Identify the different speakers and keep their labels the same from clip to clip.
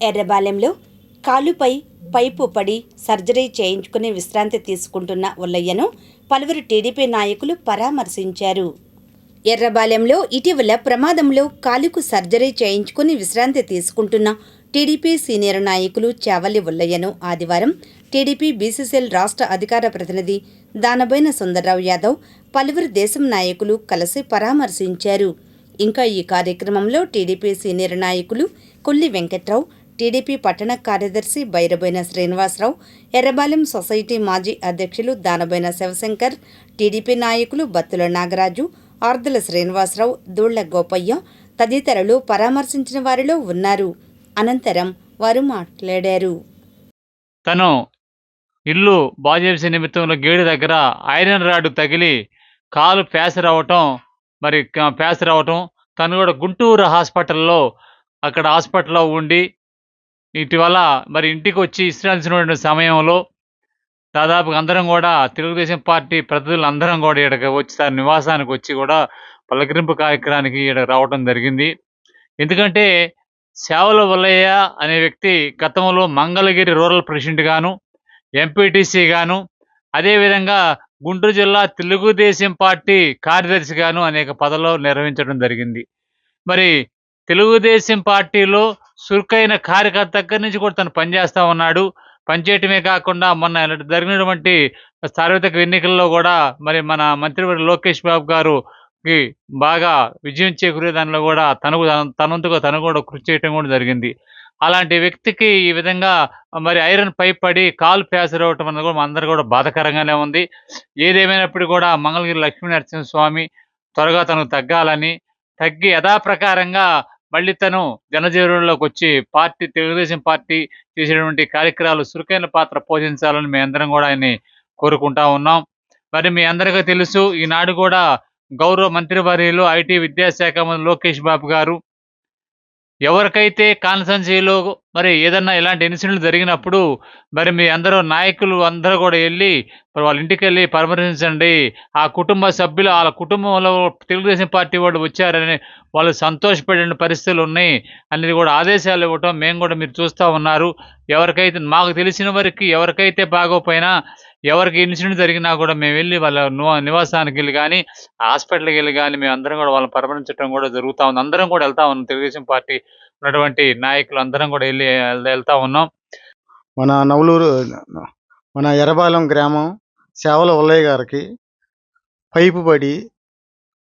Speaker 1: ఎర్రబాలెంలో కాలుపై pipe పడి surgery చేయించుకుని విశ్రాంతి తీసుకుంటున్న ఉల్లయ్యను పలువురు టీడీపీ నాయకులు పరామర్శించారు. ఎర్రబాలెంలో ఇటీవల ప్రమాదంలో కాలుకు సర్జరీ చేయించుకుని విశ్రాంతి తీసుకుంటున్న టీడీపీ సీనియర్ నాయకులు చావల్లి ఉల్లయ్యను ఆదివారం టీడీపీ బీసీసీఎల్ రాష్ట్ర అధికార ప్రతినిధి దానబోయిన సుందర్రావు యాదవ్ పలువురు దేశం నాయకులు కలిసి పరామర్శించారు. ఇంకా ఈ కార్యక్రమంలో టీడీపీ సీనియర్ నాయకులు కొల్లి వెంకట్రావు, టీడీపీ పట్టణ కార్యదర్శి బైరబోయిన శ్రీనివాసరావు, ఎర్రబాలెం సొసైటీ మాజీ అధ్యక్షులు దానబోయిన శివశంకర్, టీడీపీ నాయకులు బత్తుల నాగరాజు, ఆర్దుల శ్రీనివాసరావు, దూళ్ల గోపయ్య తదితరులు పరామర్శించిన వారిలో ఉన్నారు. అనంతరం వారు మాట్లాడారు.
Speaker 2: తను ఇల్లు బాజేసి నిమిత్తంలో గేడు దగ్గర ఐరన్ రాడ్ తగిలి కాలు ప్యాసర్ అవటం తను కూడా గుంటూరు హాస్పిటల్లో అక్కడ హాస్పిటల్లో ఉండి ఇటీవల ఇంటికి వచ్చి విశ్రాంతించిన సమయంలో దాదాపు అందరం కూడా తెలుగుదేశం పార్టీ ప్రతినిధులు అందరం కూడా ఇక్కడికి వచ్చి తన నివాసానికి వచ్చి కూడా పలకరింపు కార్యక్రమానికి ఇక్కడ రావడం జరిగింది. ఎందుకంటే సేవల ఉల్లయ్య అనే వ్యక్తి గతంలో మంగళగిరి రూరల్ ప్రెసిడెంట్ గాను, ఎంపీటీసీ గాను, అదేవిధంగా గుంటూరు జిల్లా తెలుగుదేశం పార్టీ కార్యదర్శిగాను అనేక పదవులు నిర్వహించడం జరిగింది. మరి తెలుగుదేశం పార్టీలో చురుకైన కార్యకర్త దగ్గర నుంచి కూడా తను పనిచేస్తూ ఉన్నాడు. పనిచేయటమే కాకుండా మొన్న జరిగినటువంటి సార్వత్రిక ఎన్నికల్లో కూడా మన మంత్రివర్గ లోకేష్ బాబు గారుకి బాగా విజయం చేకూరే దానిలో కూడా తనంతగా తను కూడా కృషి చేయటం కూడా జరిగింది. అలాంటి వ్యక్తికి ఈ విధంగా ఐరన్ పైప్ పడి కాలు ప్యాసర్ అవ్వటం అన్నది కూడా అందరూ కూడా బాధాకరంగానే ఉంది. ఏదేమైనప్పటికీ కూడా మంగళగిరి లక్ష్మీనరసింహస్వామి త్వరగా తనకు తగ్గి యథాప్రకారంగా మళ్ళీ తను జనజీవనంలోకి వచ్చి తెలుగుదేశం పార్టీ చేసేటువంటి కార్యక్రమాలు చురుకైన పాత్ర పోషించాలని మేము అందరం కూడా ఆయన్ని కోరుకుంటా ఉన్నాం. మీ అందరికీ తెలుసు, ఈనాడు కూడా గౌరవ మంత్రివర్యులు ఐటీ విద్యాశాఖ మంత్రి లోకేష్ బాబు గారు ఎవరికైతే కాన్స్టిట్యున్సీలో ఏదన్నా ఇలాంటి ఇన్సిడెంట్లు జరిగినప్పుడు మీ అందరూ నాయకులు అందరూ కూడా వెళ్ళి వాళ్ళ ఇంటికి వెళ్ళి పరామర్శించండి. ఆ కుటుంబ సభ్యులు వాళ్ళ కుటుంబంలో తెలుగుదేశం పార్టీ వాళ్ళు వచ్చారని వాళ్ళు సంతోషపడే పరిస్థితులు ఉన్నాయి అనేది కూడా ఆదేశాలు ఇవ్వటం మేము కూడా మీరు చూస్తూ ఉన్నారు. ఎవరికైతే మాకు తెలిసిన వారికి ఎవరికైతే బాగోపోయినా ఎవరికి ఇన్సిడెంట్ జరిగినా కూడా మేము వెళ్ళి వాళ్ళ నివాసానికి వెళ్ళి కానీ హాస్పిటల్కి వెళ్ళి కానీ మేము అందరం కూడా వాళ్ళని పరామర్శించడం కూడా జరుగుతూ ఉంది. అందరం కూడా వెళ్తా ఉన్నాం. తెలుగుదేశం పార్టీ ఉన్నటువంటి నాయకులు అందరం కూడా వెళ్తా ఉన్నాం.
Speaker 3: మన ఎర్రబాలెం గ్రామం సేవల ఉల్లయ్య గారికి పైపు పడి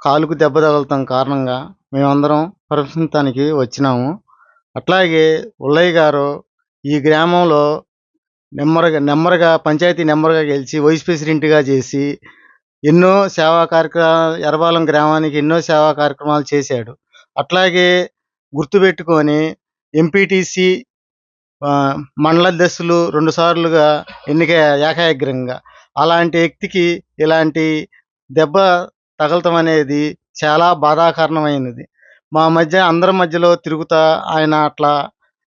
Speaker 3: కాలుకు దెబ్బ తగలటం కారణంగా మేమందరం పరామర్శించడానికి వచ్చినాము. అట్లాగే ఉల్లయ్య గారు ఈ గ్రామంలో నెమ్మదిగా పంచాయతీ నెంబర్గా గెలిచి వైస్ ప్రెసిడెంట్గా చేసి ఎన్నో సేవా కార్యక్రమాలు ఎర్రబాలెం గ్రామానికి ఎన్నో సేవా కార్యక్రమాలు చేశాడు. అట్లాగే గుర్తుపెట్టుకొని ఎంపీటీసీ మండల అధ్యక్షులు 2 సార్లుగా ఏకాగ్రంగా అలాంటి వ్యక్తికి ఇలాంటి దెబ్బ తగలటం అనేది చాలా బాధాకరణమైనది. అందరి మధ్యలో తిరుగుతా ఆయన అట్లా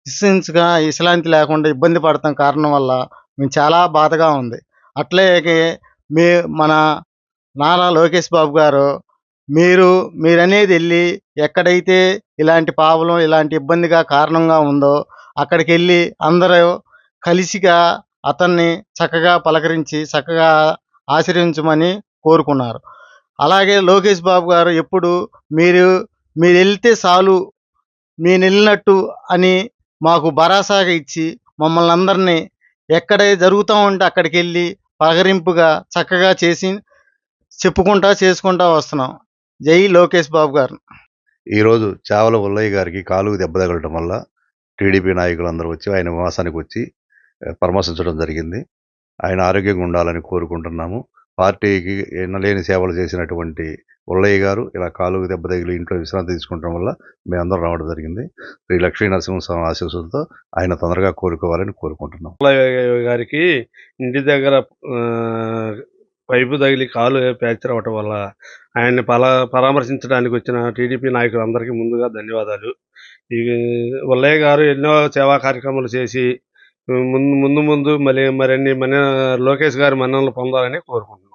Speaker 3: విశ్రాంతి లేకుండా ఇబ్బంది పడటం కారణం వల్ల మేము చాలా బాధగా ఉంది. అట్లాగే మన నారా లోకేష్ బాబు గారు మీరనేది వెళ్ళి ఎక్కడైతే ఇలాంటి ప్రాబ్లం ఇలాంటి ఇబ్బందిగా కారణంగా ఉందో అక్కడికి వెళ్ళి అందరూ కలిసిగా అతన్ని చక్కగా పలకరించి చక్కగా ఆశీర్వదించమని కోరుకున్నారు. అలాగే లోకేష్ బాబు గారు ఎప్పుడు మీరు వెళ్తే చాలు మీరు వెళ్ళినట్టు అని మాకు భరోసాగా ఇచ్చి మమ్మల్ని అందరినీ ఎక్కడ జరుగుతూ ఉంటే అక్కడికి వెళ్ళి పలకరింపుగా చక్కగా చేసుకుంటా వస్తున్నాం. జై లోకేష్ బాబు గారు.
Speaker 4: ఈరోజు చావల ఉల్లయ్య గారికి కాలుకు దెబ్బ తగలటం వల్ల టీడీపీ నాయకులందరూ వచ్చి ఆయన నివాసానికి వచ్చి పరామర్శించడం జరిగింది. ఆయన ఆరోగ్యంగా ఉండాలని కోరుకుంటున్నాము. పార్టీకి ఎన్నలేని సేవలు చేసినటువంటి ఉల్లయ్య గారు ఇలా కాలుకు దెబ్బ తగిలి ఇంట్లో విశ్రాంతి తీసుకుంటం వల్ల మేమందరం రావడం జరిగింది. శ్రీ లక్ష్మీ నరసింహస్వామి ఆశీస్సులతో ఆయన తొందరగా కోరుకోవాలని కోరుకుంటున్నాం.
Speaker 5: ఉల్లయ్య గారికి ఇంటి దగ్గర పైపు తగిలి కాలు ఫ్రాక్చర్ అవ్వటం వల్ల ఆయన్ని పరామర్శించడానికి వచ్చిన టీడీపీ నాయకులందరికీ ముందుగా ధన్యవాదాలు. ఈ ఉల్లయ్య గారు ఎన్నో సేవా కార్యక్రమాలు చేసి ముందు మరిన్ని లోకేష్ గారి మన్ననలు పొందాలని కోరుకుంటున్నాను.